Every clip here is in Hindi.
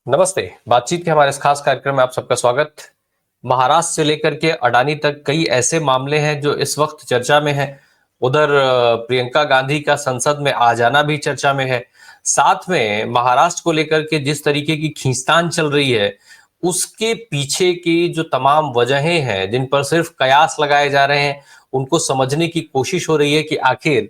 नमस्ते। बातचीत के हमारे इस खास कार्यक्रम में आप सबका स्वागत। महाराष्ट्र से लेकर के अडानी तक कई ऐसे मामले हैं जो इस वक्त चर्चा में हैं। उधर प्रियंका गांधी का संसद में आ जाना भी चर्चा में है। साथ में महाराष्ट्र को लेकर के जिस तरीके की खींचतान चल रही है, उसके पीछे की जो तमाम वजहें हैं, जिन पर सिर्फ कयास लगाए जा रहे हैं, उनको समझने की कोशिश हो रही है कि आखिर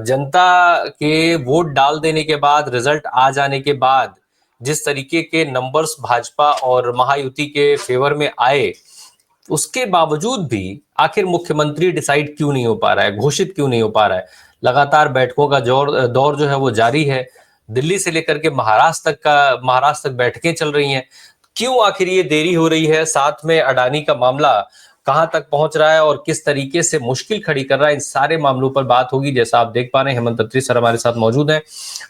जनता के वोट डाल देने के बाद, रिजल्ट आ जाने के बाद जिस तरीके के नंबर्स भाजपा और महायुति के फेवर में आए, उसके बावजूद भी आखिर मुख्यमंत्री डिसाइड क्यों नहीं हो पा रहा है, घोषित क्यों नहीं हो पा रहा है। लगातार बैठकों का दौर जो है वो जारी है। दिल्ली से लेकर के महाराष्ट्र तक बैठकें चल रही हैं। क्यों आखिर ये देरी हो रही है? साथ में अडानी का मामला कहां तक पहुंच रहा है और किस तरीके से मुश्किल खड़ी कर रहा है, इन सारे मामलों पर बात होगी। जैसा आप देख पा रहे हैं, हेमंत अत्री सर हमारे साथ मौजूद हैं।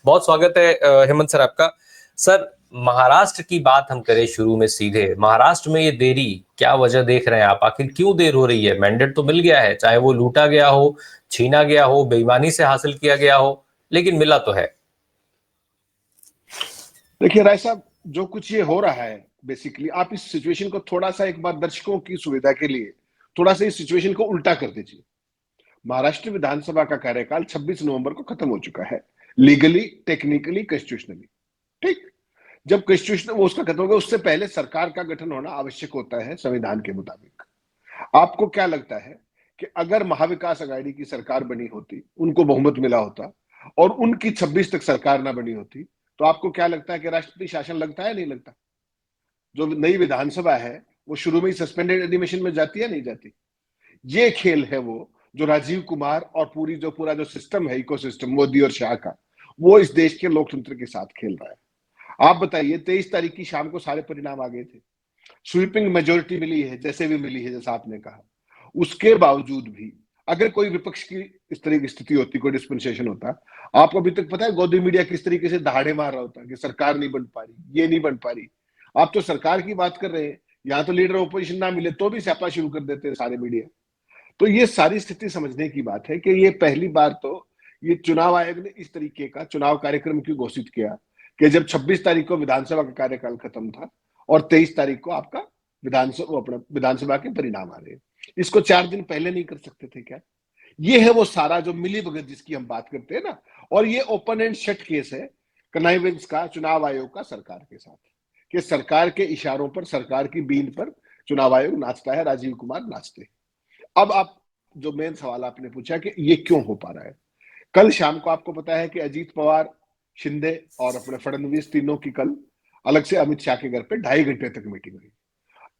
बहुत स्वागत है हेमंत सर आपका। सर, महाराष्ट्र की बात हम करें शुरू में सीधे। महाराष्ट्र में ये देरी क्या वजह देख रहे हैं आप? आखिर क्यों देर हो रही है? मैंडेट तो मिल गया है, चाहे वो लूटा गया हो, छीना गया हो, बेईमानी से हासिल किया गया हो, लेकिन मिला तो है। देखिए राय साहब, जो कुछ ये हो रहा है, बेसिकली आप इस सिचुएशन को थोड़ा सा एक बार दर्शकों की सुविधा के लिए थोड़ा सा इस सिचुएशन को उल्टा कर दीजिए। महाराष्ट्र विधानसभा का कार्यकाल 26 नवंबर को खत्म हो चुका है, लीगली, टेक्निकली, कॉन्स्टिट्यूशनली। ठीक। जब कॉन्स्टिट्यूशन वो उसका खत्म हो गया, उससे पहले सरकार का गठन होना आवश्यक होता है संविधान के मुताबिक। आपको क्या लगता है कि अगर महाविकास अघाड़ी की सरकार बनी होती, उनको बहुमत मिला होता और उनकी 26 तक सरकार ना बनी होती, तो आपको क्या लगता है कि राष्ट्रपति शासन लगता है नहीं लगता? जो नई विधानसभा है वो शुरू में ही सस्पेंडेड एनिमेशन में जाती है नहीं जाती? ये खेल है वो जो राजीव कुमार और पूरा जो सिस्टम है, इकोसिस्टम मोदी और शाह का, वो इस देश के लोकतंत्र के साथ खेल रहा है। आप बताइए, 23 तारीख की शाम को सारे परिणाम आ गए थे, स्वीपिंग मेजोरिटी मिली है, जैसे भी मिली है, जैसा आपने कहा। उसके बावजूद भी अगर कोई विपक्ष की इस तरह की स्थिति होती, कोई डिस्पेंसेशन होता, आपको अभी तक पता है गोदी मीडिया किस तरीके से दहाड़े मार रहा होता कि सरकार नहीं बन पा रही, ये नहीं बन पा रही। आप तो सरकार की बात कर रहे हैं, यहां तो लीडर ऑपोजिशन ना मिले तो भी स्यापा शुरू कर देते हैं सारे मीडिया। तो ये सारी स्थिति समझने की बात है कि ये पहली बार तो ये चुनाव आयोग ने इस तरीके का चुनाव कार्यक्रम क्यों घोषित किया कि जब 26 तारीख को विधानसभा का कार्यकाल खत्म था और 23 तारीख को आपका विधानसभा के परिणाम आ रहे हैं। इसको 4 दिन पहले नहीं कर सकते थे क्या? ये है वो सारा जो मिली भगत जिसकी हम बात करते हैं ना। और ये ओपन एंड शट केस है कनाइवेंस का, चुनाव आयोग का सरकार के साथ, कि सरकार के इशारों पर, सरकार की बीन पर चुनाव आयोग नाचता है, राजीव कुमार नाचते। अब आप जो मेन सवाल आपने पूछा कि ये क्यों हो पा रहा है, कल शाम को आपको पता है कि अजीत पवार, शिंदे और अपने फडणवीस तीनों की कल अलग से अमित शाह के घर पे 2.5 घंटे तक मीटिंग हुई।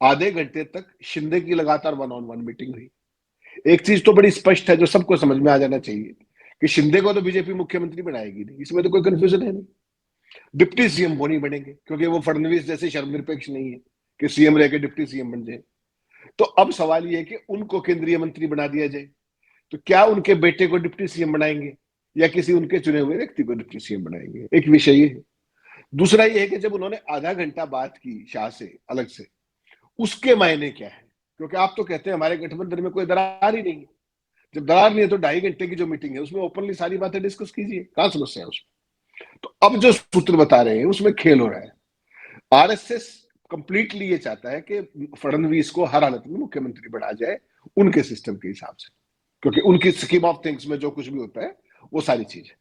आधे घंटे तक शिंदे की लगातार 1-on-1 मीटिंग हुई। एक चीज तो बड़ी स्पष्ट है जो सबको समझ में आ जाना चाहिए कि शिंदे को तो बीजेपी मुख्यमंत्री बनाएगी नहीं, इसमें तो कोई कंफ्यूजन है नहीं। डिप्टी सीएम वो नहीं बनेंगे क्योंकि वो फडणवीस जैसे शर्मनिरपेक्ष नहीं है कि सीएम रह के डिप्टी सीएम बन जाए। तो अब सवाल ये है कि उनको केंद्रीय मंत्री बना दिया जाए, तो क्या उनके बेटे को डिप्टी सीएम बनाएंगे या किसी उनके चुने हुए व्यक्ति को डिप्टी सीएम बनाएंगे? एक विषय ये है। दूसरा ये है कि जब उन्होंने आधा घंटा बात की शाह से अलग से, उसके मायने क्या है? क्योंकि आप तो कहते हैं हमारे गठबंधन में कोई दरार ही नहीं है। जब दरार नहीं है तो 2.5 घंटे की जो मीटिंग है उसमें ओपनली सारी बातें डिस्कस कीजिए, कहां समस्या है उसमें? तो अब जो सूत्र बता रहे हैं उसमें खेल हो रहा है। आरएसएस कंप्लीटली ये चाहता है कि फडणवीस को हर हालत में मुख्यमंत्री बना जाए उनके सिस्टम के हिसाब से, क्योंकि उनकी स्कीम ऑफ थिंग्स में जो कुछ भी होता है वो सारी चीज है।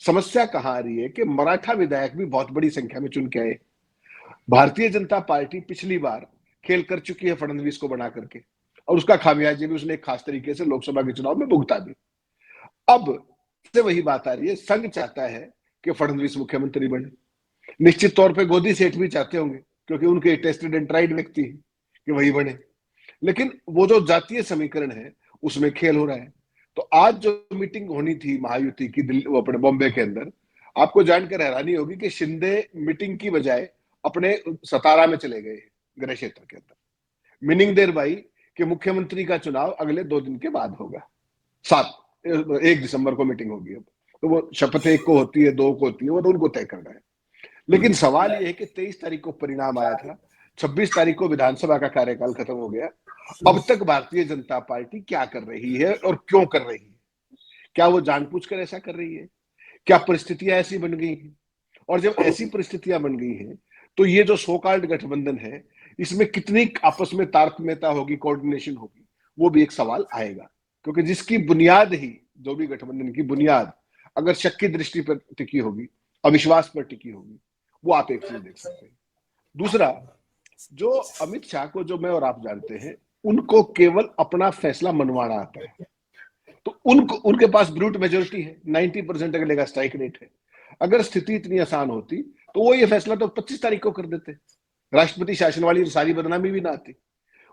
समस्या कहां आ रही है कि मराठा विधायक भी बहुत बड़ी संख्या में चुन के आए। भारतीय जनता पार्टी पिछली बार खेल कर चुकी है फडणवीस को बना करके, और उसका खामियाजा भी उसने एक खास तरीके से लोकसभा के चुनाव में भुगता भी। अब से वही बात आ रही है, संघ चाहता है कि फडणवीस मुख्यमंत्री बने। निश्चित तौर पे गोदी सेठ भी चाहते होंगे क्योंकि उनके टेस्टेड एंड ट्राइड व्यक्ति है कि वही बने। लेकिन वो जो जातीय समीकरण है उसमें खेल हो रहा है। तो आज जो मीटिंग होनी थी महायुति की दिल्ली, वो अपने बॉम्बे के अंदर, आपको जानकर हैरानी होगी कि शिंदे मीटिंग की बजाय अपने सतारा में चले गए, गृह क्षेत्र के अंदर। मीनिंग देर बाई कि मुख्यमंत्री का चुनाव अगले 2 दिन के बाद होगा। 1 दिसंबर को मीटिंग होगी। अब तो वो शपथ 1 को होती है, 2 को होती है, वो तो उनको तय करना है। लेकिन सवाल यह है कि 23 तारीख को परिणाम आया था, 26 तारीख को विधानसभा का कार्यकाल खत्म हो गया। अब तक भारतीय जनता पार्टी क्या कर रही है और क्यों कर रही है? क्या वो जानबूझकर ऐसा कर रही है? क्या परिस्थितियां ऐसी बन गई हैं? और जब ऐसी परिस्थितियां बन गई हैं तो ये जो सो कॉल्ड गठबंधन है, इसमें कितनी आपस में तारतम्यता होगी, कोऑर्डिनेशन होगी, वो भी एक सवाल आएगा। क्योंकि जिसकी बुनियाद ही, जो भी गठबंधन की बुनियाद अगर शक की दृष्टि पर टिकी होगी, अविश्वास पर टिकी होगी, वो आप एक चीज देख सकते हैं। दूसरा, जो अमित शाह को, जो मैं और आप जानते हैं, उनको केवल अपना फैसला मनवाना आता है। तो उनके पास ब्रूट मेजोरिटी है, 90% अगले का स्ट्राइक रेट है। अगर स्थिति इतनी आसान होती तो वो ये फैसला तो 25 तारीख को कर देते, राष्ट्रपति शासन वाली सारी बदनामी भी ना आती।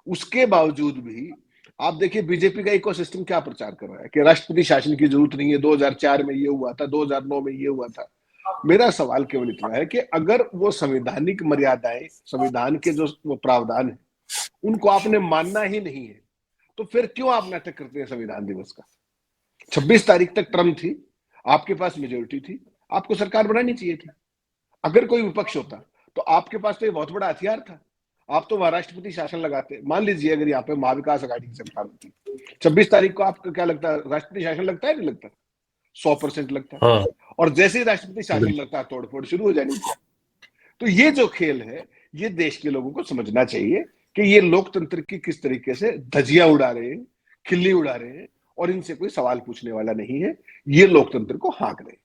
उसके बावजूद भी आप देखिए बीजेपी का इकोसिस्टम क्या प्रचार कर रहा है कि राष्ट्रपति शासन की जरूरत नहीं है, 2004 में ये हुआ था, 2009 में ये हुआ था। मेरा सवाल केवल इतना है कि अगर वो संवैधानिक मर्यादाएं, संविधान के जो प्रावधान है, उनको आपने मानना ही नहीं है, तो फिर क्यों आप नाटक करते हैं संविधान दिवस का? 26 तारीख तक टर्म थी, आपके पास मेजोरिटी थी, आपको सरकार बनानी चाहिए थी। अगर कोई विपक्ष होता तो आपके पास तो ये बहुत बड़ा हथियार था, आप तो वहां राष्ट्रपति शासन लगाते। मान लीजिए अगर यहाँ पे महाविकास आघाड़ी की सरकार होती, 26 तारीख को आपको क्या लगता है, राष्ट्रपति शासन लगता है? नहीं लगता, 100% लगता है। हाँ, और जैसे ही राष्ट्रपति शासन लगता है, तोड़फोड़ शुरू हो जानी थी। तो ये जो खेल है, ये देश के लोगों को समझना चाहिए कि ये लोकतंत्र की किस तरीके से धज्जियां उड़ा रहे हैं, खिल्ली उड़ा रहे हैं, और इनसे कोई सवाल पूछने वाला नहीं है। ये लोकतंत्र को हाँक रहे हैं।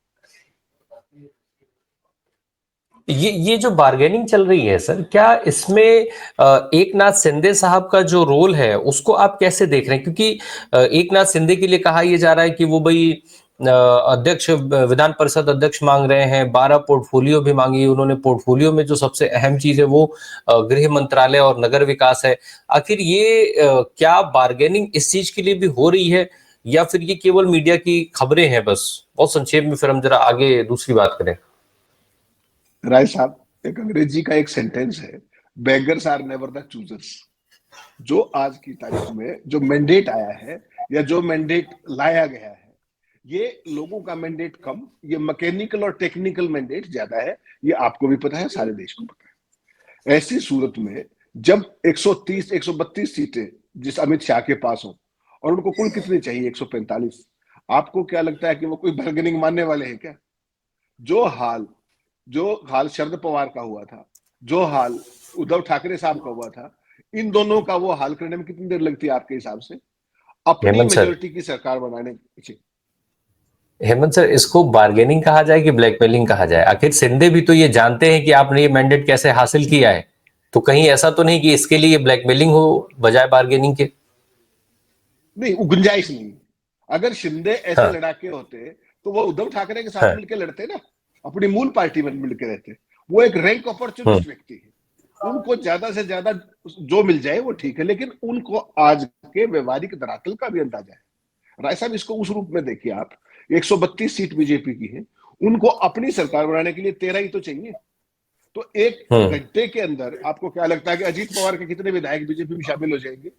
ये जो बार्गेनिंग चल रही है सर, क्या इसमें एक नाथ शिंदे साहब का जो रोल है उसको आप कैसे देख रहे हैं? क्योंकि एक नाथ शिंदे के लिए कहा यह जा रहा है कि वो भाई अध्यक्ष, विधान परिषद अध्यक्ष मांग रहे हैं, 12 पोर्टफोलियो भी मांगी उन्होंने। पोर्टफोलियो में जो सबसे अहम चीज है वो गृह मंत्रालय और नगर विकास है। आखिर ये क्या बार्गेनिंग इस चीज के लिए भी हो रही है, या फिर ये केवल मीडिया की खबरें हैं बस? बहुत संक्षेप में फिर हम जरा आगे दूसरी बात करें। राय साहब, एक अंग्रेजी का एक सेंटेंस है, beggars are never the choosers. जो आज की तारीख में जो मैंडेट आया है या जो मैंडेट लाया गया है, ये लोगों का मैंडेट कम, ये मैकेनिकल और टेक्निकल मैंडेट ज्यादा है। ये आपको भी पता है, सारे देश को पता है। ऐसी सूरत में जब 130 132 सीटें जिस अमित शाह के पास हो, और उनको कुल कितनी चाहिए? 145। आपको क्या लगता है कि वो कोई बार्गेनिंग मानने वाले हैं क्या? जो हाल शरद पवार का हुआ था, जो हाल उद्धव ठाकरे साहब का हुआ था, इन दोनों का वो हाल करने में कितनी देर लगती है आपके हिसाब से, अपनी मेजोरिटी की सरकार बनाने के पीछे? हेमंत सर, इसको बार्गेनिंग कहा जाए कि ब्लैकमेलिंग कहा जाए? आखिर शिंदे भी तो ये जानते हैं कि आपने ये मैंडेट कैसे हासिल किया है, तो कहीं ऐसा तो नहीं कि इसके लिए ब्लैकमेलिंग हो बजाय बार्गेनिंग के? नहीं, गुंजाइश नहीं। अगर शिंदे ऐसे हाँ, लड़ाके होते तो वो उद्धव ठाकरे के साथ हाँ, मिलकर लड़ते ना, अपनी मूल पार्टी में मिलकर रहते। वो एक रैंक अपॉर्चुनिस्ट व्यक्ति है, उनको ज्यादा से ज्यादा जो मिल जाए वो ठीक है, लेकिन उनको आज के व्यवहारिक धरातल का भी अंदाजा है। राय साहब, इसको उस रूप में देखिए आप, 132 सीट बीजेपी की है, उनको अपनी सरकार बनाने के लिए 13 ही तो चाहिए। तो एक घंटे के अंदर आपको क्या लगता है कि अजीत पवार के कितने विधायक बीजेपी में शामिल हो जाएंगे?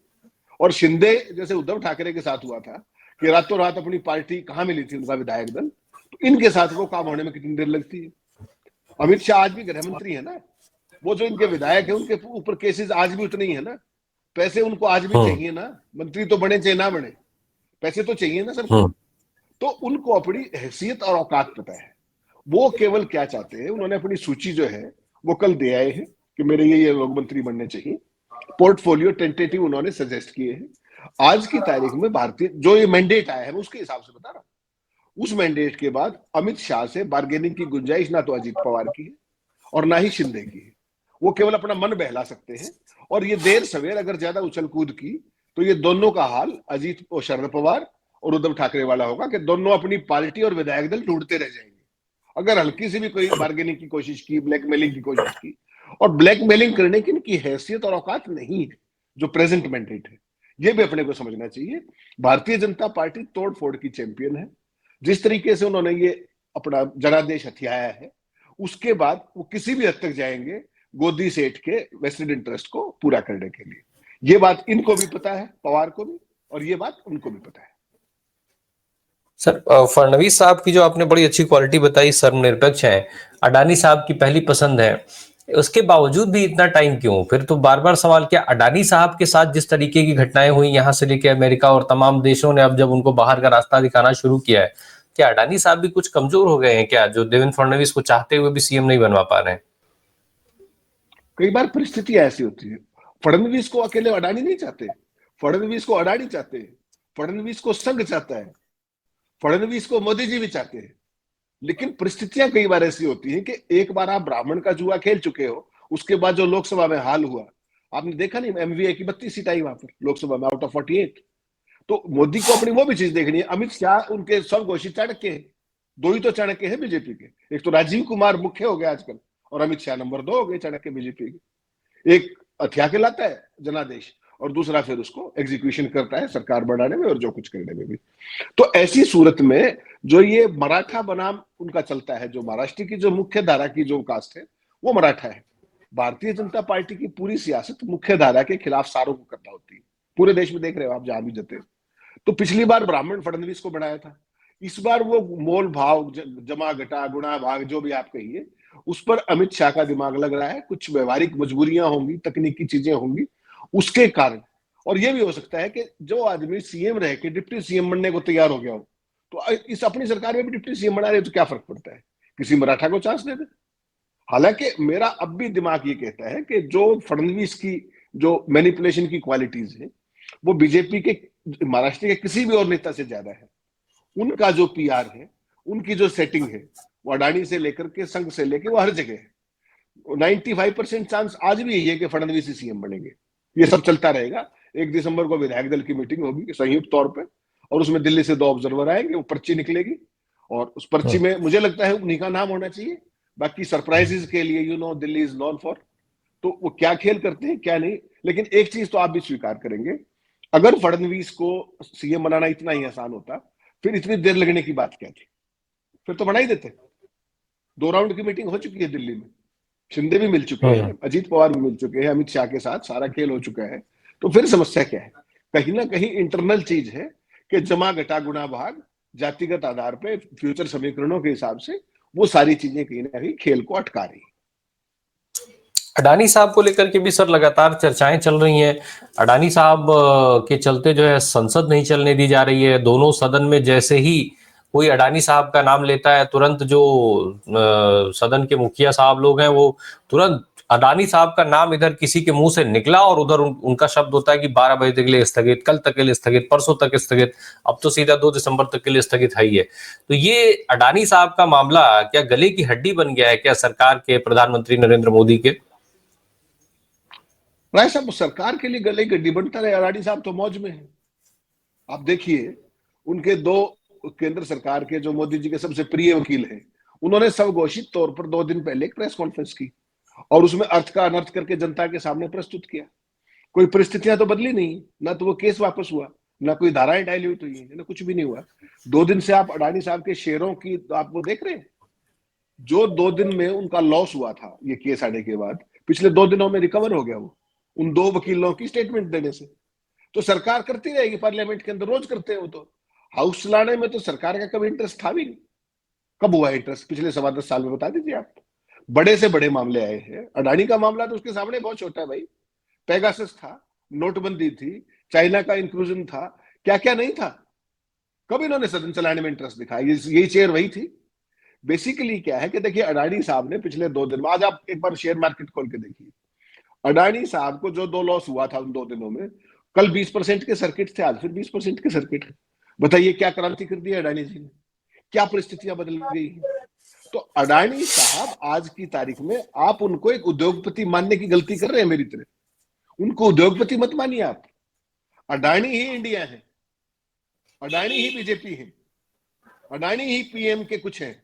और शिंदे जैसे उद्धव ठाकरे के साथ हुआ था कि रातों रात अपनी पार्टी कहां मिली थी, उनका विधायक दल, तो इनके साथ वो काम होने में कितनी देर लगती है? अमित शाह आज भी गृह मंत्री है ना, वो जो इनके विधायक है उनके ऊपर केसेस आज भी उतने ही है ना, पैसे उनको आज भी चाहिए ना, मंत्री तो बने चाहे ना बने, पैसे तो चाहिए ना सबको। तो उनको अपनी हैसियत और औकात पता है। वो केवल क्या चाहते हैं, उन्होंने अपनी सूची जो है वो कल दे आए हैं कि मेरे ये लोग मंत्री बनने चाहिए। पोर्टफोलियो टेंटेटिव उन्होंने सजेस्ट किए हैं। आज की तारीख में भारतीय जो ये मैंडेट आया है, मैं उसके हिसाब से बता रहा हूं। उस मैंडेट के बाद अमित शाह से बार्गेनिंग की गुंजाइश ना तो अजीत पवार की है और ना ही शिंदे की है। वो केवल अपना मन बहला सकते हैं, और ये देर सवेर अगर ज्यादा उछल कूद की तो ये दोनों का हाल अजीत और शरद पवार और उद्धव ठाकरे वाला होगा कि दोनों अपनी पार्टी और विधायक दल ढूंढते रह जाएंगे। अगर हल्की सी भी कोई बार्गेनिंग की कोशिश की, ब्लैकमेलिंग की कोशिश की, और ब्लैकमेलिंग करने की इनकी हैसियत और औकात नहीं है जो प्रेजेंट मैंडेट है, ये भी अपने को समझना चाहिए। भारतीय जनता पार्टी तोड़ फोड़ की चैंपियन है। जिस तरीके से उन्होंने ये अपना जनादेश हथियाया है, उसके बाद वो किसी भी हद तक जाएंगे गोदी सेठ के वेस्टेड इंटरेस्ट को पूरा करने के लिए। ये बात इनको भी पता है, पवार को भी, और ये बात उनको भी पता है। सर, फडणवीस साहब की जो आपने बड़ी अच्छी क्वालिटी बताई, सर्वनिरपेक्ष हैं, अडानी साहब की पहली पसंद है, उसके बावजूद भी इतना टाइम क्यों? फिर तो बार बार सवाल, क्या अडानी साहब के साथ जिस तरीके की घटनाएं हुई यहां से लेकर अमेरिका और तमाम देशों ने अब जब उनको बाहर का रास्ता दिखाना शुरू किया है, क्या अडानी साहब भी कुछ कमजोर हो गए हैं क्या, जो देवेंद्र फडणवीस को चाहते हुए भी सीएम नहीं बनवा पा रहे हैं? कई बार परिस्थितियां ऐसी होती है। फडणवीस को अकेले अडानी नहीं चाहते, फडणवीस को अडानी चाहते हैं, फडणवीस को संघ चाहता है, फडणवीस को मोदी जी भी चाहते हैं। लेकिन परिस्थितियां कई बार ऐसी होती हैं कि एक बार आप ब्राह्मण का जुआ खेल चुके हो, उसके बाद जो लोकसभा में हाल हुआ, आपने देखा नहीं, एमवीए की 32 सीट आई वहां पर लोकसभा में आउट ऑफ 48। तो मोदी को अपनी वो भी चीज देखनी है। अमित शाह उनके स्वघोषित चाणक्य है, दो ही तो चाणक्य है बीजेपी के, एक तो राजीव कुमार मुख्य हो गया आजकल और अमित शाह नंबर 2 हो गए चाणक्य बीजेपी के। एक हथिया के लाता है जनादेश और दूसरा फिर उसको एग्जीक्यूशन करता है सरकार बढ़ाने में और जो कुछ करने में भी। तो ऐसी सूरत में जो ये मराठा बनाम उनका चलता है, जो महाराष्ट्र की जो मुख्य धारा की जो कास्ट है वो मराठा है। भारतीय जनता पार्टी की पूरी सियासत मुख्य धारा के खिलाफ सारों को करना होती है। पूरे देश में देख रहे हो आप जहां भी जाते हैं। तो पिछली बार ब्राह्मण फडणवीस को बनाया था, इस बार वो मोल भाव जमा घटा गुणा भाग जो भी आप कहिए, उस पर अमित शाह का दिमाग लग रहा है। कुछ व्यवहारिक मजबूरियां होंगी, तकनीकी चीजें होंगी उसके कारण। और यह भी हो सकता है कि जो आदमी सीएम रह के डिप्टी सीएम बनने को तैयार हो गया हो, तो इस अपनी सरकार में भी डिप्टी सीएम बना रहे तो क्या फर्क पड़ता है, किसी मराठा को चांस दे दे। हालांकि मेरा अब भी दिमाग ये कहता है कि जो फडणवीस की जो मैनिपुलेशन की क्वालिटीज है वो बीजेपी के महाराष्ट्र के किसी भी और नेता से ज्यादा है। उनका जो पीआर है, उनकी जो सेटिंग है, वो अडानी से लेकर के संघ से लेकर वो हर जगह है। 95% चांस आज भी यही है कि फडणवीस ही सीएम बनेंगे। ये सब चलता रहेगा। 1 दिसंबर को विधायक दल की मीटिंग होगी संयुक्त तौर पे, और उसमें दिल्ली से 2 ऑब्जर्वर आएंगे, वो पर्ची निकलेगी और उस पर्ची में मुझे लगता है उन्हीं का नाम होना चाहिए। बाकी सरप्राइजेस के लिए दिल्ली इज नॉन फॉर, तो वो क्या खेल करते हैं क्या नहीं। लेकिन एक चीज तो आप भी स्वीकार करेंगे, अगर फडणवीस को सीएम बनाना इतना ही आसान होता फिर इतनी देर लगने की बात क्या थी, फिर तो बना ही देते। 2 राउंड की मीटिंग हो चुकी है दिल्ली में, शिंदे भी मिल चुके हैं, अजीत पवार भी मिल चुके हैं, अमित शाह के साथ सारा खेल हो चुका है। तो फिर समस्या क्या है? कहीं ना कहीं इंटरनल चीज है कि जमा घटा गुणा भाग जातिगत आधार पे फ्यूचर समीकरणों के हिसाब से वो सारी चीजें कहीं ना कहीं खेल को अटका रही है। अडानी साहब को लेकर के भी सर लगातार चर्चाएं चल रही हैं। अडानी साहब के चलते जो है संसद नहीं चलने दी जा रही है। दोनों सदन में जैसे ही कोई अडानी साहब का नाम लेता है, तुरंत जो सदन के मुखिया साहब लोग हैं वो तुरंत अडानी साहब का नाम इधर किसी के मुंह से निकला और उधर उनका शब्द होता है कि 12 बजे के लिए स्थगित, कल तक के लिए स्थगित, परसों तक स्थगित, अब तो सीधा 2 दिसंबर तक के लिए स्थगित है ही है। तो ये अडानी साहब का मामला क्या गले की हड्डी बन गया है क्या सरकार के, प्रधानमंत्री नरेंद्र मोदी के? राय साहब सरकार के लिए गले की हड्डी बनता रहे, अडानी साहब तो मौज में है। आप देखिए उनके 2 केंद्र सरकार के जो मोदी जी के सबसे प्रिय वकील हैं, उन्होंने स्वघोषित तौर पर 2 दिन पहले एक प्रेस कॉन्फ्रेंस की और उसमें अर्थ का अनर्थ करके जनता के सामने प्रस्तुत किया। कोई परिस्थितियां तो बदली नहीं, ना तो वो केस वापस हुआ, ना कोई धाराएं डाइल्यूट हुई है, ना कुछ भी नहीं हुआ। 2 दिन से आप अडानी साहब के शेयरों की आप वो देख रहे हैं, जो 2 दिन में उनका लॉस हुआ था ये केस आने के बाद, पिछले 2 दिनों में रिकवर हो गया वो, उन 2 वकीलों की स्टेटमेंट देने से। तो सरकार करती रहेगी, पार्लियामेंट के अंदर रोज करते हैं वो। तो हाउस चलाने में तो सरकार का कभी इंटरेस्ट था भी नहीं। कब हुआ इंटरेस्ट? पिछले 10 साल में बता दीजिए आप। बड़े से बड़े मामले आए हैं, अडानी का मामला तो उसके सामने बहुत छोटा है भाई। पेगासस था, नोटबंदी थी, चाइना का इंक्लूजन था, क्या क्या नहीं था। कब इन्होंने सदन चलाने में इंटरेस्ट दिखाया? यही चेयर वही थी। बेसिकली क्या है कि देखिए अडानी साहब ने पिछले 2 दिन में, आज आप एक बार शेयर मार्केट खोल के देखिए, अडानी साहब को जो 2 लॉस हुआ था उन 2 दिनों में, कल 20% के सर्किट थे, आज फिर 20% के सर्किट है। बताइए क्या क्रांति कर दी अडानी जी ने, क्या परिस्थितियां बदल गई हैं। तो अडानी साहब आज की तारीख में आप उनको एक उद्योगपति मानने की गलती कर रहे हैं मेरी तरह। उनको उद्योगपति मत मानिए आप। अडानी ही इंडिया है, अडानी ही बीजेपी है, अडानी ही पीएम के कुछ है,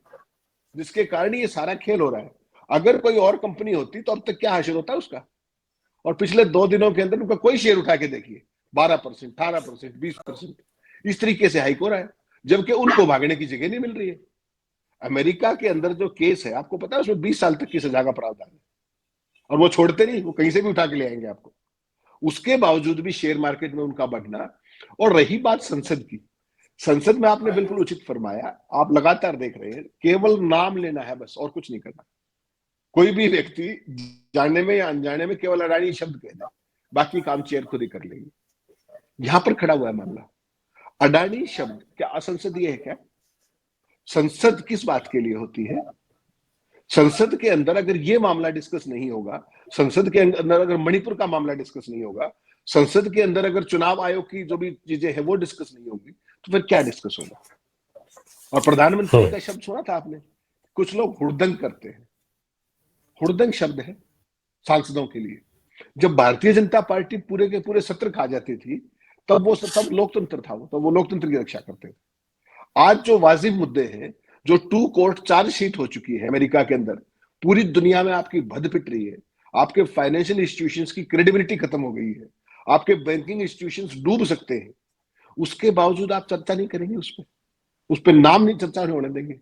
जिसके कारण ये सारा खेल हो रहा है। अगर कोई और कंपनी होती तो अब तक क्या हासिल होता है उसका। और पिछले 2 दिनों के अंदर उनका कोई शेयर उठा के देखिए, 12%, 18%, 20% इस तरीके से हाइक हो रहा है, जबकि उनको भागने की जगह नहीं मिल रही है। अमेरिका के अंदर जो केस है आपको पता है, उसमें 20 साल तक की सजा का प्रावधान है और वो छोड़ते नहीं, वो कहीं से भी उठा के ले आएंगे आपको। उसके बावजूद भी शेयर मार्केट में उनका बढ़ना। और रही बात संसद की, संसद में आपने बिल्कुल उचित फरमाया, आप लगातार देख रहे हैं, केवल नाम लेना है बस और कुछ नहीं करना। कोई भी व्यक्ति जानने में या अनजाने में केवल अडानी शब्द कह दे, बाकी काम चेयर खुद ही कर लेंगे। यहां पर खड़ा हुआ है मामला। अडानी शब्द क्या असंसदीय है क्या? संसद किस बात के लिए होती है? संसद के अंदर अगर यह मामला डिस्कस नहीं होगा, संसद के अंदर अगर मणिपुर का मामला डिस्कस नहीं होगा, संसद के अंदर अगर चुनाव आयोग की जो भी चीजें हैं वो डिस्कस नहीं होगी, तो फिर क्या डिस्कस होगा? और प्रधानमंत्री का शब्द सुना था आपने, कुछ लोग हुड़दंग करते हैं। हुड़दंग शब्द है सांसदों के लिए। जब भारतीय जनता पार्टी पूरे के पूरे सत्र खा जाती थी, तब लोकतंत्र था, वो तब वो लोकतंत्र की रक्षा करते थे। आज जो वाजिब मुद्दे हैं, जो 2 कोर्ट चार्जशीट हो चुकी है अमेरिका के अंदर, पूरी दुनिया में आपकी भद पिट रही है, आपके फाइनेंशियल इंस्टीट्यूशंस की क्रेडिबिलिटी खत्म हो गई है, आपके बैंकिंग इंस्टीट्यूशंस डूब सकते हैं, उसके बावजूद आप चर्चा नहीं करेंगे उस पर नाम नहीं चर्चा नहीं होने देंगे।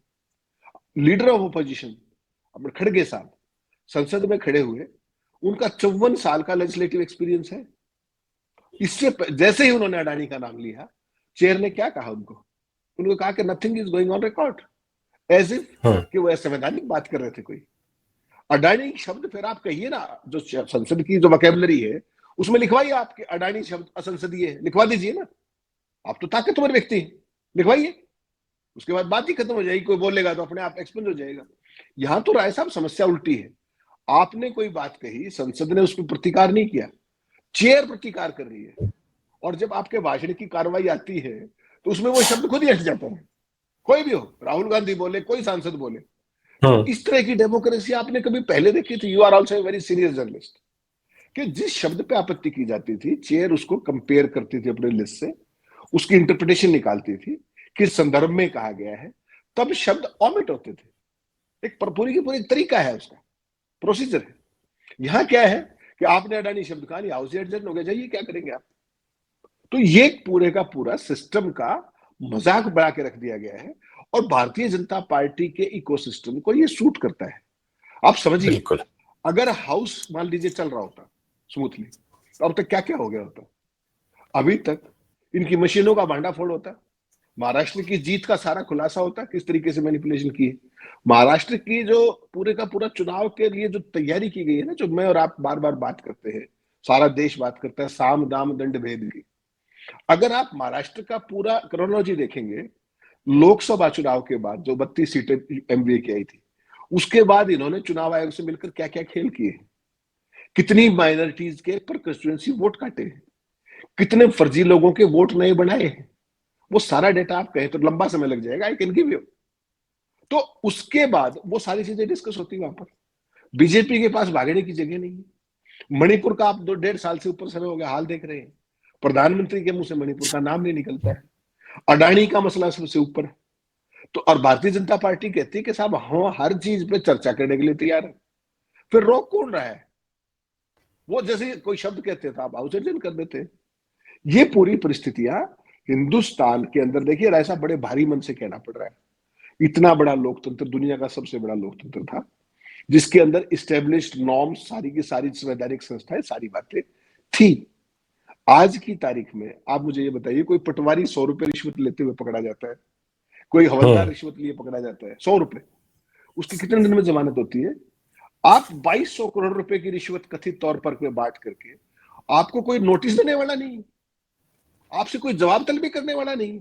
लीडर ऑफ अपोजिशन अपने खड़गे साहब संसद में खड़े हुए, उनका 54 साल का लेजिस्लेटिव एक्सपीरियंस है। इससे जैसे ही उन्होंने अडानी का नाम लिया, चेयर ने क्या कहा उनको कहा कि nothing is going on record, as if कि वो संवैधानिक बात कर रहे थे कोई। अडानी शब्द फिर आप कहिए ना, जो संसद की जो वोकैबुलरी है उसमें लिखवाइए आपके अडानी शब्द असंसदीय लिखवा दीजिए ना, आप तो ताकतवर व्यक्ति हैं, लिखवाइए, उसके बाद बात ही खत्म हो जाएगी। कोई बोलेगा तो अपने आप एक्सपेंड हो जाएगा। यहां तो राय साहब समस्या उल्टी है। आपने कोई बात कही, संसद ने उस पर प्रतिकार नहीं किया, चेयर प्रतिकार कर रही है, और जब आपके भाषण की कार्रवाई आती है तो उसमें वो शब्द खुद ही हट जाता है, कोई भी हो, राहुल गांधी बोले, कोई सांसद बोले। तो इस तरह की डेमोक्रेसी आपने कभी पहले देखी थी? You are also a very serious journalist. कि जिस शब्द पे आपत्ति की जाती थी, चेयर उसको कंपेयर करती थी अपने लिस्ट से, उसकी इंटरप्रिटेशन निकालती थी, किस संदर्भ में कहा गया है, तब शब्द ऑमिट होते थे। एक पूरी की पूरी तरीका है, उसका प्रोसीजर है। यहां क्या है कि आपने अडानी शब्द कहा, नहीं हाउस एडजस्ट हो गया, जाइए क्या करेंगे आप। तो ये पूरे का पूरा सिस्टम का मजाक बना के रख दिया गया है, और भारतीय जनता पार्टी के इकोसिस्टम को ये सूट करता है। आप समझिए, अगर हाउस मान लीजिए चल रहा होता स्मूथली, तो अब तक क्या क्या हो गया होता। अभी तक इनकी मशीनों का भांडाफोड़ होता, महाराष्ट्र की जीत का सारा खुलासा होता, किस तरीके से मैनिपुलेशन की है। महाराष्ट्र की जो पूरे का पूरा चुनाव के लिए जो तैयारी की गई है ना, जो मैं और आप बार बार बात करते हैं, सारा देश बात करता है, साम दाम दंड भेद की। अगर आप महाराष्ट्र का पूरा क्रोनोलॉजी देखेंगे, लोकसभा चुनाव के बाद जो 32 सीटें एमवीए की आई थी, उसके बाद इन्होंने चुनाव आयोग से मिलकर क्या क्या खेल किए, कितनी माइनॉरिटीज के पर कंस्टिट्यूएंसी वोट काटे, कितने फर्जी लोगों के वोट नए बनाए हैं, वो सारा डेटा आप कहें तो लंबा समय लग जाएगा, आई कैन गिव यू। तो उसके बाद वो सारी चीजें डिस्कस होती है वहां पर। बीजेपी के पास भागने की जगह नहीं है। मणिपुर का आप 2.5 साल से ऊपर समय हो गया, हाल देख रहे हैं, प्रधानमंत्री के मुंह से मणिपुर का नाम नहीं निकलता है। अडानी का मसला सबसे ऊपर है। तो और भारतीय जनता पार्टी कहती है कि साहब हम हर चीज पे चर्चा करने के लिए तैयार है, फिर रोक कौन रहा है? वो जैसे कोई शब्द कहते थे, आप आउटसर्जन कर देते। ये पूरी परिस्थितियां हिंदुस्तान के अंदर, देखिए ऐसा बड़े भारी मन से कहना पड़ रहा है, इतना बड़ा लोकतंत्र, दुनिया का सबसे बड़ा लोकतंत्र था, जिसके अंदर इस्टेब्लिश्ड नॉर्म्स, सारी की सारी संवैधानिक संस्थाएं, सारी बातें थी। आज की तारीख में आप मुझे ये बताइए, कोई पटवारी 100 रुपए रिश्वत लेते हुए पकड़ा जाता है, कोई हवलदार रिश्वत लिए पकड़ा जाता है 100 रुपए, उसकी कितने दिन में जमानत होती है? आप 2200 करोड़ रुपए की रिश्वत कथित तौर पर बांट करके, आपको कोई नोटिस देने वाला नहीं, आपसे कोई जवाब तलबी करने वाला नहीं।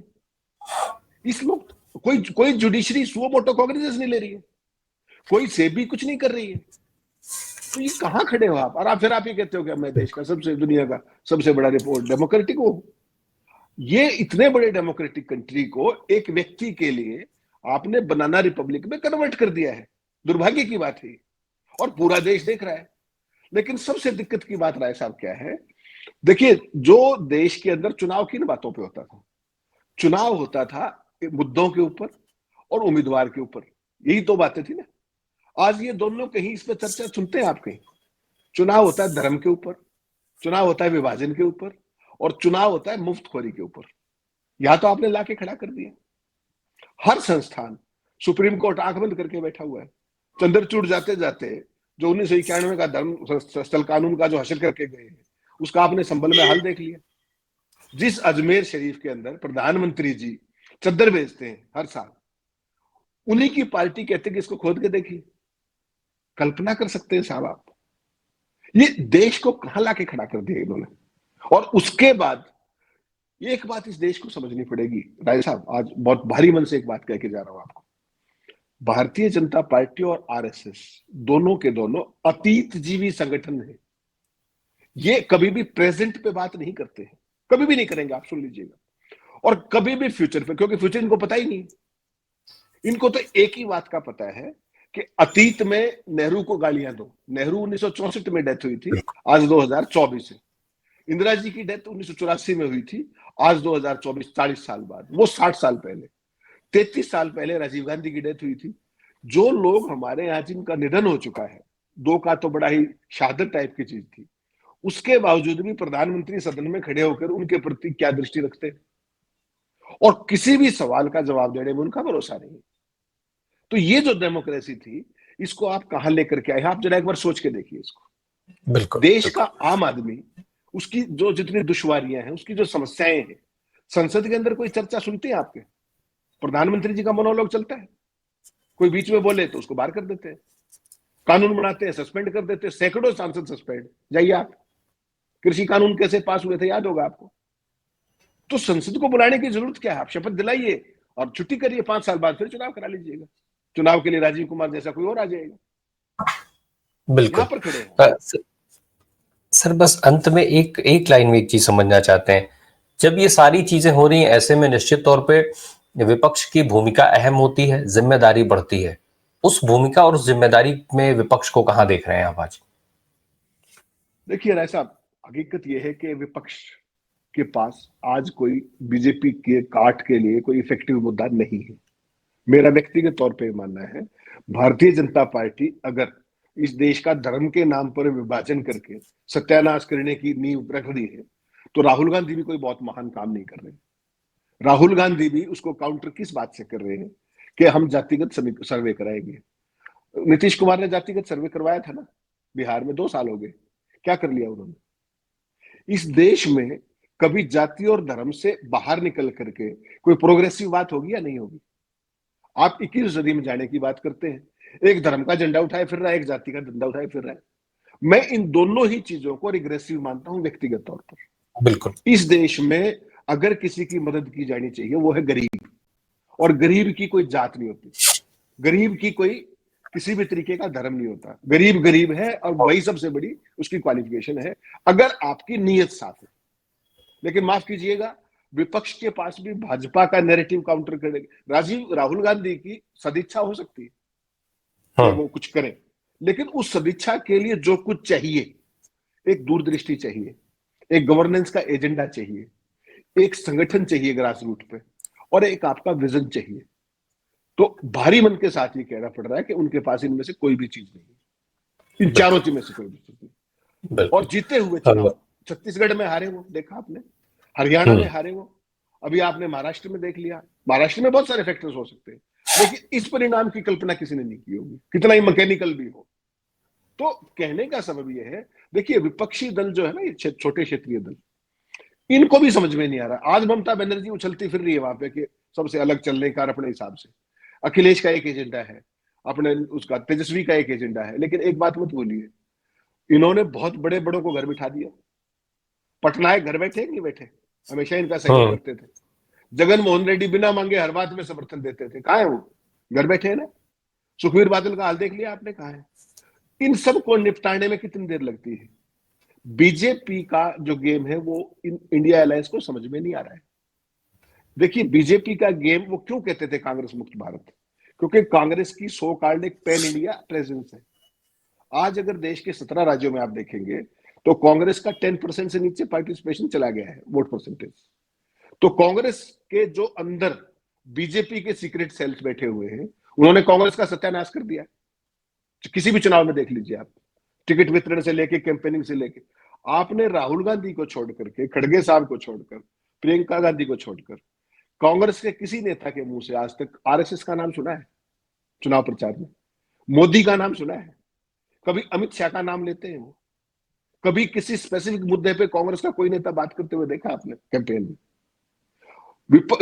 इस वक्त कोई जुडिशरी सुओ मोटो कॉग्निजेंस नहीं ले रही है, कोई सेबी कुछ नहीं कर रही है। तो ये कहां खड़े हो आप? और आप फिर आप ये कहते हो कि मैं देश का सबसे, दुनिया का सबसे बड़ा रिपोर्ट डेमोक्रेटिक हो। ये इतने बड़े डेमोक्रेटिक कंट्री को एक व्यक्ति के लिए आपने बनाना रिपब्लिक में कन्वर्ट कर दिया है। दुर्भाग्य की बात है, और पूरा देश देख रहा है। लेकिन सबसे दिक्कत की बात राय साहब क्या है, देखिए, जो देश के अंदर चुनाव किन बातों पे होता था? चुनाव होता था मुद्दों के ऊपर और उम्मीदवार के ऊपर, यही तो बातें थी ना। आज ये दोनों कहीं इस पर चर्चा सुनते हैं आप कहीं? चुनाव होता है धर्म के ऊपर, चुनाव होता है विभाजन के ऊपर, और चुनाव होता है मुफ्तखोरी के ऊपर। यहां तो आपने लाके खड़ा कर दिया। हर संस्थान, सुप्रीम कोर्ट आंख बंद करके बैठा हुआ है। चंद्रचूड़ जाते जाते जो 1991 का धर्म स्थल कानून का जो हशर करके गए हैं, उसका आपने संभल में हाल देख लिया। जिस अजमेर शरीफ के अंदर प्रधानमंत्री जी चद्दर भेजते हैं हर साल, उन्हीं की पार्टी कहते कि इसको खोद के देखिए। कल्पना कर सकते हैं साहब आप, ये देश को कहां लाके खड़ा कर दिया इन्होंने। और उसके बाद एक बात इस देश को समझनी पड़ेगी राय साहब, आज बहुत भारी मन से एक बात कह के जा रहा हूं आपको। भारतीय जनता पार्टी और आरएसएस दोनों के दोनों अतीतजीवी संगठन है। ये कभी भी प्रेजेंट पे बात नहीं करते हैं, कभी भी नहीं करेंगे, आप सुन लीजिएगा। और कभी भी फ्यूचर पे, क्योंकि फ्यूचर इनको पता ही नहीं। इनको तो एक ही बात का पता है कि अतीत में नेहरू को गालियां दो। नेहरू 1964 में डेथ हुई थी, आज 2024 है। इंदिरा जी की डेथ 1984 में हुई थी, आज 2024, 40 साल बाद। वो 60 साल पहले, 33 साल पहले राजीव गांधी की डेथ हुई थी। जो लोग हमारे यहाँ जिनका निधन हो चुका है, दो का तो बड़ा ही शहादत टाइप की चीज थी, उसके बावजूद भी प्रधानमंत्री सदन में खड़े होकर उनके प्रति क्या दृष्टि रखते हैं, और किसी भी सवाल का जवाब देने में उनका भरोसा नहीं। तो ये जो डेमोक्रेसी थी, इसको आप कहां लेकर के आए? आप जरा एक बार सोच के देखिए इसको। बिल्कुल देश का आम आदमी, उसकी जो जितनी दुश्वारियां हैं, उसकी जो समस्याएं हैं, संसद के अंदर कोई चर्चा सुनते हैं आपके? प्रधानमंत्री जी का मोनोलॉग चलता है, कोई बीच में बोले तो उसको बाहर कर देते हैं, कानून बनाते हैं, सस्पेंड कर देते हैं, सैकड़ों सांसद सस्पेंड। जाइए आप, कृषि कानून कैसे पास हुए थे याद होगा आपको। तो संसद को बुलाने की जरूरत क्या है? आप शपथ दिलाइए और छुट्टी करिए, 5 साल बाद फिर चुनाव करा लीजिएगा। चुनाव के लिए राजीव कुमार जैसा कोई और आ जाएगा। बिल्कुल। यहां पर खड़े हैं। सर बस अंत में एक एक लाइन में एक चीज समझना चाहते हैं। जब ये सारी चीजें हो रही हैं, ऐसे में निश्चित तौर पे विपक्ष की भूमिका अहम होती है, जिम्मेदारी बढ़ती है। उस भूमिका और उस जिम्मेदारी में विपक्ष को कहां देख रहे हैं आप आज? देखिए राय साहब, हकीकत यह है कि विपक्ष के पास आज कोई बीजेपी के काट के लिए कोई इफेक्टिव मुद्दा नहीं है। मेरा व्यक्तिगत तौर पे मानना है, भारतीय जनता पार्टी अगर इस देश का धर्म के नाम पर विभाजन करके सत्यानाश करने की नींव रख दी है, तो राहुल गांधी भी कोई बहुत महान काम नहीं कर रहे। राहुल गांधी भी उसको काउंटर किस बात से कर रहे हैं कि हम जातिगत सर्वे कराएंगे। नीतीश कुमार ने जातिगत सर्वे करवाया था ना बिहार में, 2 साल हो गए, क्या कर लिया उन्होंने? इस देश में कभी जाति और धर्म से बाहर निकल करके कोई प्रोग्रेसिव बात होगी या नहीं होगी? आप 21वीं सदी में जाने की बात करते हैं, एक धर्म का झंडा उठाए फिर रहा है, एक जाति का झंडा उठाए फिर रहा है। मैं इन दोनों ही चीजों को रिग्रेसिव मानता हूं व्यक्तिगत तौर पर। बिल्कुल। इस देश में अगर किसी की मदद की जानी चाहिए, वो है गरीब। और गरीब की कोई जात नहीं होती, गरीब की कोई किसी भी तरीके का धर्म नहीं होता। गरीब गरीब है, और वही सबसे बड़ी उसकी क्वालिफिकेशन है, अगर आपकी नीयत साफ है। लेकिन माफ कीजिएगा, विपक्ष के पास भी भाजपा का नैरेटिव काउंटर करने, राहुल गांधी की सदिच्छा हो सकती है कि वो कुछ करें, लेकिन उस सदिच्छा के लिए जो कुछ चाहिए, एक दूरदृष्टि चाहिए, एक गवर्नेंस का एजेंडा चाहिए, एक संगठन चाहिए ग्रास रूट पे, और एक आपका विजन चाहिए। तो भारी मन के साथ ये कहना पड़ रहा है कि उनके पास इनमें से कोई भी चीज नहीं है, इन चारों चीज में से कोई भी चीज नहीं। और जीते हुए चुनाव, छत्तीसगढ़ में हारे वो, देखा आपने, हरियाणा में हारे वो, अभी आपने महाराष्ट्र में देख लिया। महाराष्ट्र में बहुत सारे फैक्टर्स हो सकते हैं, लेकिन इस परिणाम की कल्पना किसी ने नहीं की होगी, कितना ही मैकेनिकल भी हो। तो कहने का सबब यह है, देखिए विपक्षी दल जो है ना, ये छोटे क्षेत्रीय दल, इनको भी समझ में नहीं आ रहा। आज ममता बनर्जी उछलती फिर रही है वहां पे कि सबसे अलग चलने का अपने हिसाब से। अखिलेश का एक एजेंडा है, अपने उसका तेजस्वी का एक एजेंडा है। लेकिन एक बात मत भूलिए, इन्होंने बहुत बड़े बड़ों को घर बिठा दिया। पटनायक घर बैठे नहीं बैठे, हमेशा इनका सहयोग करते थे। जगन मोहन रेड्डी बिना मांगे हर बात में समर्थन देते थे, कहा है वो? घर बैठे है ना। सुखबीर बादल का हाल देख लिया आपने, कहा है। इन सब को निपटाने में कितनी देर लगती है? बीजेपी का जो गेम है वो इंडिया अलायंस को समझ में नहीं आ रहा है। देखिए बीजेपी का गेम, वो क्यों कहते थे कांग्रेस मुक्त भारत? क्योंकि कांग्रेस की सो कॉल्ड एक पैन इंडिया प्रेजेंस है। आज अगर देश के 17 राज्यों में आप देखेंगे तो कांग्रेस का 10% से नीचे पार्टिसिपेशन चला गया है, वोट परसेंटेज। तो कांग्रेस के जो अंदर बीजेपी के सीक्रेट सेल्स बैठे हुए हैं, उन्होंने कांग्रेस का सत्यानाश कर दिया। किसी भी चुनाव में देख लीजिए आप, टिकट वितरण से लेके कैंपेनिंग से लेके। आपने राहुल गांधी को छोड़ करके, खड़गे साहब को छोड़कर, प्रियंका गांधी को छोड़कर, कांग्रेस के किसी नेता के मुंह से आज तक आरएसएस का नाम सुना है चुनाव प्रचार में? मोदी का नाम सुना है? कभी अमित शाह का नाम लेते हैं वो? कभी किसी स्पेसिफिक मुद्दे पे कांग्रेस का कोई नेता बात करते हुए देखा आपने कैंपेन में?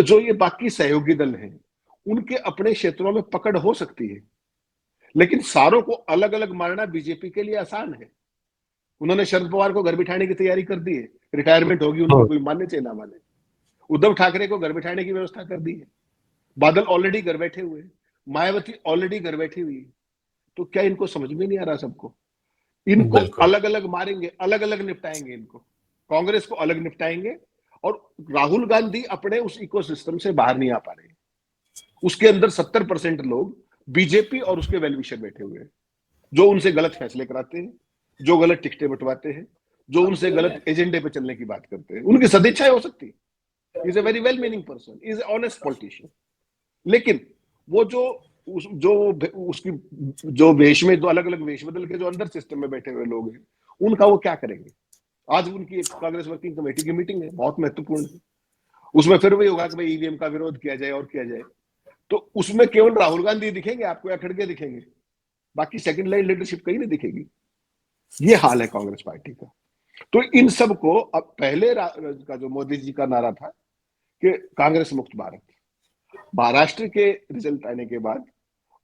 जो ये बाकी सहयोगी दल हैं, उनके अपने क्षेत्रों में पकड़ हो सकती है, लेकिन सारों को अलग अलग मारना बीजेपी के लिए आसान है। उन्होंने शरद पवार को घर बिठाने की तैयारी कर दी है, रिटायरमेंट होगी उनकी, कोई मानने चाहे ना माने। उद्धव ठाकरे को घर बिठाने की व्यवस्था कर दी है, बादल ऑलरेडी घर बैठे हुए हैं। मायावती ऑलरेडी घर बैठी हुई है। तो क्या इनको समझ में नहीं आ रहा सबको? इनको बिल्कुल। अलग अलग मारेंगे, अलग अलग निपटाएंगे इनको। कांग्रेस को अलग निपटाएंगे और राहुल गांधी अपने उस इकोसिस्टम से बाहर नहीं आ पा रहे। उसके अंदर 70% लोग बीजेपी और उसके वेलविशर बैठे हुए हैं, जो उनसे गलत फैसले कराते हैं, जो गलत टिकटें बंटवाते हैं, जो उनसे गलत एजेंडे पे चलने की बात करते हैं। उनकी सदिच्छाएं हो सकती, is a very well meaning person, is a honest politician, लेकिन वो उसकी जो वेश में, दो अलग अलग वेश बदल के जो अंदर सिस्टम में बैठे हुए लोग हैं, उनका वो क्या करेंगे? आज उनकी एक कांग्रेस वर्किंग कमेटी की मीटिंग है, बहुत महत्वपूर्ण है। उसमें फिर वही होगा कि भाई ईवीएम का विरोध किया जाए और किया जाए। तो उसमें केवल राहुल गांधी दिखेंगे आपको या खड़गे दिखेंगे, बाकी सेकंड लाइन लीडरशिप कहीं नहीं दिखेगी। ये हाल है कांग्रेस पार्टी का। तो इन सब को अब पहले का जो मोदी जी का नारा था कि कांग्रेस मुक्त भारत, महाराष्ट्र के रिजल्ट आने के बाद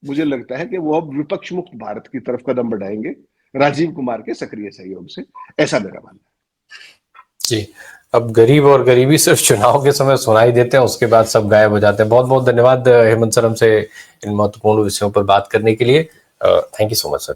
मुझे लगता है कि वो अब विपक्ष मुक्त भारत की तरफ कदम बढ़ाएंगे, राजीव कुमार के सक्रिय सहयोग से, ऐसा मेरा मानना है। जी, अब गरीब और गरीबी सिर्फ चुनाव के समय सुनाई देते हैं, उसके बाद सब गायब हो जाते हैं। बहुत बहुत धन्यवाद हेमंत सर, हमसे इन महत्वपूर्ण विषयों पर बात करने के लिए। Thank you so much sir.